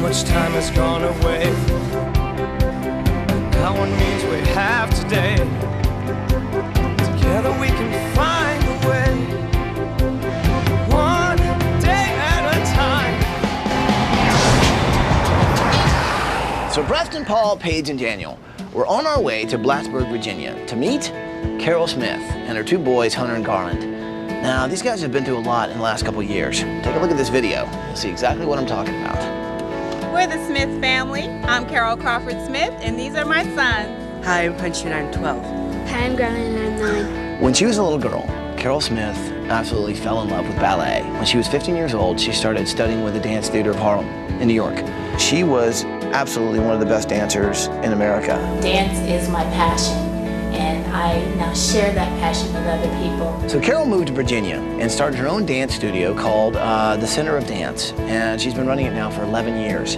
much time has gone away. That one means we have today. Together we can find a way. One day at a time. So Preston, Paul, Paige, and Daniel, we're on our way to Blacksburg, Virginia to meet Carol Smith and her two boys, Hunter and Garland. Now, these guys have been through a lot in the last couple of years. Take a look at this video. You'll see exactly what I'm talking about. We're the Smith family. I'm Carol Crawford Smith, and these are my sons. Hi, I'm Hunter and I'm 12. Hi, I'm Garland and I'm 9. When she was a little girl, Carol Smith absolutely fell in love with ballet. When she was 15 years old, she started studying with the Dance Theater of Harlem in New York. She was absolutely one of the best dancers in America. Dance is my passion, and I now share that passion with other people. So Carol moved to Virginia and started her own dance studio called the Center of Dance, and she's been running it now for 11 years.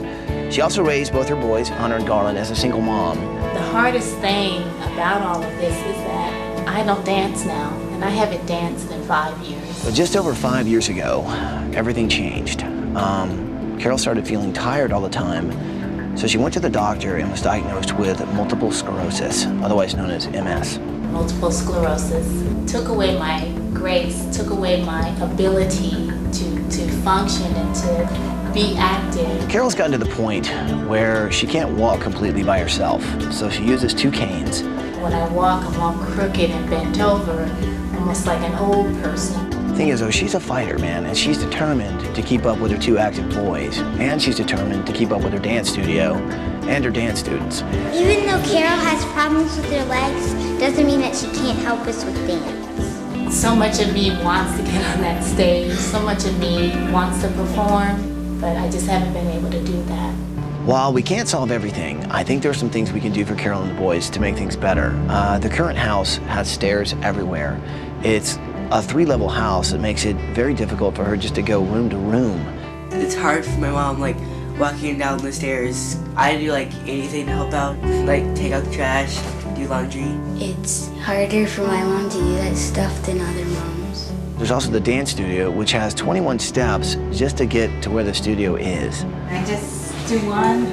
She also raised both her boys, Hunter and Garland, as a single mom. The hardest thing about all of this is that I don't dance now, and I haven't danced in 5 years. But just over 5 years ago, everything changed. Carol started feeling tired all the time, so she went to the doctor and was diagnosed with multiple sclerosis, otherwise known as MS. Multiple sclerosis took away my grace, took away my ability to function and to be active. Carol's gotten to the point where she can't walk completely by herself, so she uses 2 canes. When I walk, I'm all crooked and bent over, almost like an old person. Thing is, though, she's a fighter, man, and she's determined to keep up with her 2 active boys, and she's determined to keep up with her dance studio and her dance students. Even though Carol has problems with her legs, doesn't mean that she can't help us with dance. So much of me wants to get on that stage, so much of me wants to perform, but I just haven't been able to do that. While we can't solve everything, I think there are some things we can do for Carol and the boys to make things better. The current house has stairs everywhere. It's a 3-level house that makes it very difficult for her just to go room to room. It's hard for my mom, like, walking down the stairs. I do, like, anything to help out, like, take out the trash, do laundry. It's harder for my mom to do that stuff than other moms. There's also the dance studio, which has 21 steps just to get to where the studio is. I just do one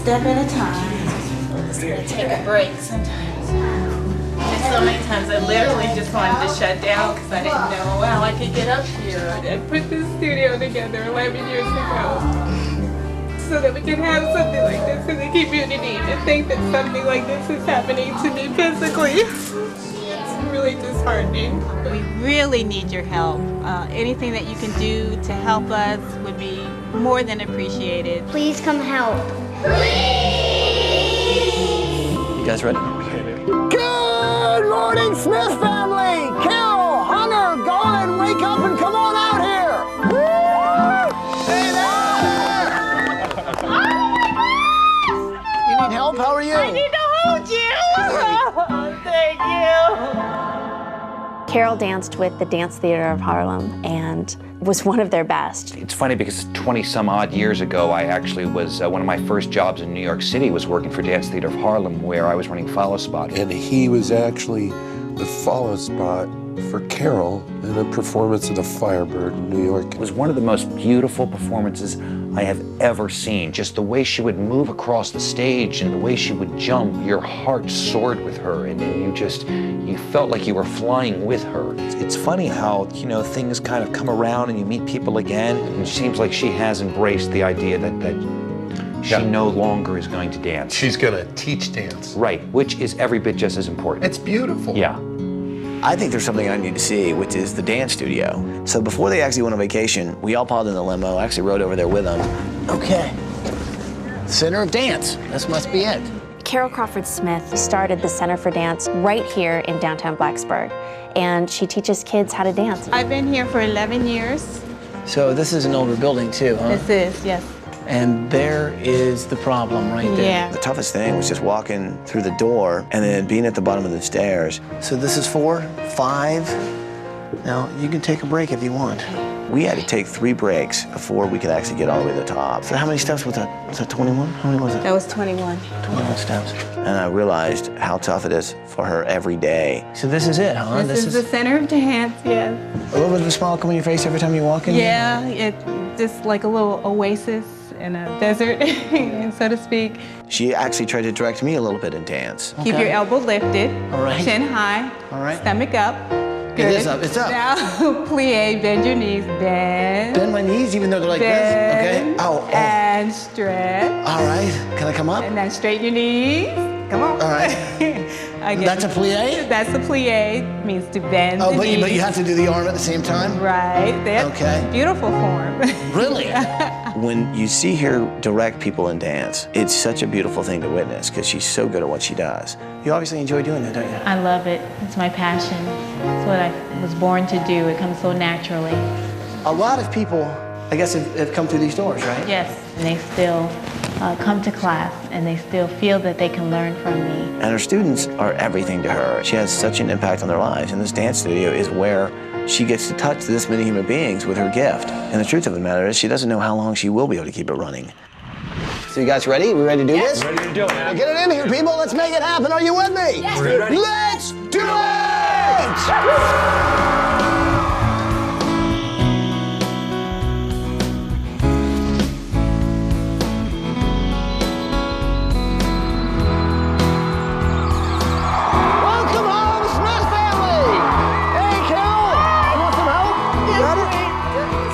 step at a time. I'm just gonna take a break sometimes. So many times I literally just wanted to shut down because I didn't know how I could get up here. I put this studio together 11 years ago so that we could have something like this in the community. To think that something like this is happening to me physically, it's really disheartening. We really need your help. Anything that you can do to help us would be more than appreciated. Please come help. You guys ready? Good morning, Smith family! Carol, Hunter, Garland, wake up and come on out here! Woo! Hey there! You need help? How are you? I need to hold you. Thank you. Carol danced with the Dance Theater of Harlem and was one of their best. It's funny because 20-some odd years ago, I actually was, one of my first jobs in New York City was working for Dance Theater of Harlem, where I was running follow spot. And he was actually the follow spot for Carol in a performance of The Firebird in New York. It was one of the most beautiful performances I have ever seen. Just the way she would move across the stage and the way she would jump, your heart soared with her, and you felt like you were flying with her. It's funny how, you know, things kind of come around and you meet people again, and it seems like she has embraced the idea that she no longer is going to dance. She's gonna teach dance. Right, which is every bit just as important. It's beautiful. Yeah. I think there's something I need to see, which is the dance studio. So before they actually went on vacation, we all piled in the limo. I actually rode over there with them. Okay. Center of Dance. This must be it. Carol Crawford Smith started the Center for Dance right here in downtown Blacksburg, and she teaches kids how to dance. I've been here for 11 years. So this is an older building too, huh? This is, yes. And there is the problem right there. Yeah. The toughest thing was just walking through the door and then being at the bottom of the stairs. So this is 4, 5. Now, you can take a break if you want. We had to take 3 breaks before we could actually get all the way to the top. So how many steps was that? Was that 21? How many was it? That was 21. 21 steps. And I realized how tough it is for her every day. So this is it, huh? This is the Center of Dance, yes. A little bit of a smile come on your face every time you walk in? Yeah, it's just like a little oasis in a desert, so to speak. She actually tried to direct me a little bit in dance. Keep your elbow lifted, All right. chin high, All right. stomach up. Good. It is up, it's up. Now, plie, bend your knees, bend. Bend my knees even though they're like Bend, this. Okay. Oh. And stretch. All right. Can I come up? And then straighten your knees. Come on. All right. Again. That's a plie? That's a plie. Means to bend the but knees. you have to do the arm at the same time? Right. That's Okay. beautiful form. Really? When you see her direct people in dance, it's such a beautiful thing to witness because she's so good at what she does. You obviously enjoy doing that, don't you? I love it. It's my passion. It's what I was born to do. It comes so naturally. A lot of people, I guess, have come through these doors, right? Yes, and they still come to class and they still feel that they can learn from me. And her students are everything to her. She has such an impact on their lives, and this dance studio is where she gets to touch this many human beings with her gift. And the truth of the matter is she doesn't know how long she will be able to keep it running. So you guys ready? We ready to do this? Ready to do it, man. Well, get it in here, people. Let's make it happen. Are you with me? Yes. Ready. Let's do it!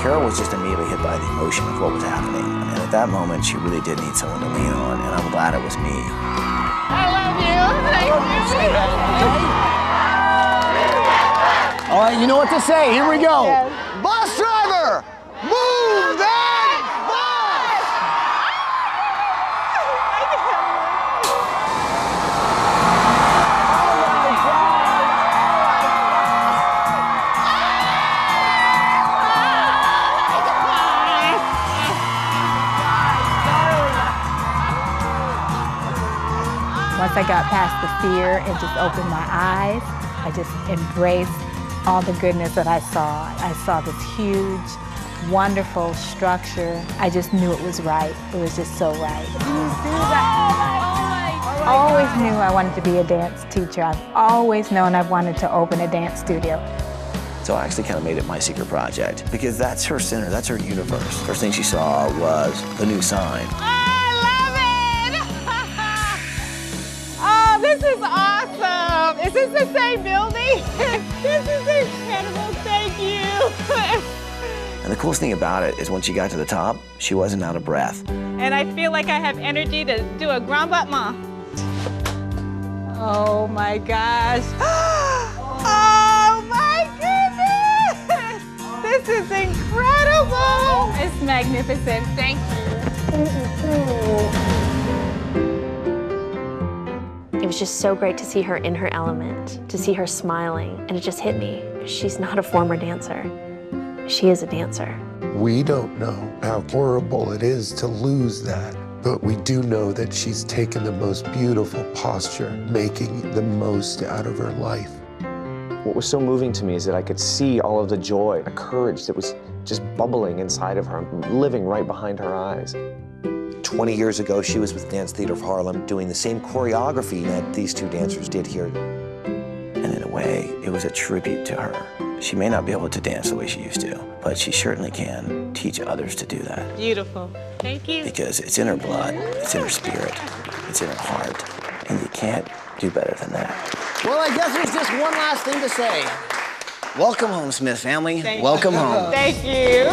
Carol was just immediately hit by the emotion of what was happening. And at that moment, she really did need someone to lean on, and I'm glad it was me. I love you. Thank you. All right, you know what to say. Here we go. Yes. Bus driver, move that bus! Once I got past the fear and just opened my eyes, I just embraced all the goodness that I saw. I saw this huge, wonderful structure. I just knew it was right. It was just so right. I always knew I wanted to be a dance teacher. I've always known I've wanted to open a dance studio. So I actually kind of made it my secret project because that's her center, that's her universe. First thing she saw was the new sign. This is awesome! Is this the same building? This is incredible, thank you! And the coolest thing about it is when she got to the top, she wasn't out of breath. And I feel like I have energy to do a grand battement. Oh my gosh. Oh my goodness! This is incredible! It's magnificent, thank you. It was just so great to see her in her element, to see her smiling, and it just hit me. She's not a former dancer. She is a dancer. We don't know how horrible it is to lose that, but we do know that she's taken the most beautiful posture, making the most out of her life. What was so moving to me is that I could see all of the joy, the courage that was just bubbling inside of her, living right behind her eyes. 20 years ago, she was with Dance Theater of Harlem doing the same choreography that these two dancers did here. And in a way, it was a tribute to her. She may not be able to dance the way she used to, but she certainly can teach others to do that. Beautiful. Thank you. Because it's in her blood, it's in her spirit, it's in her heart, and you can't do better than that. Well, I guess there's just one last thing to say. Welcome home, Smith family. Welcome home. Thank you.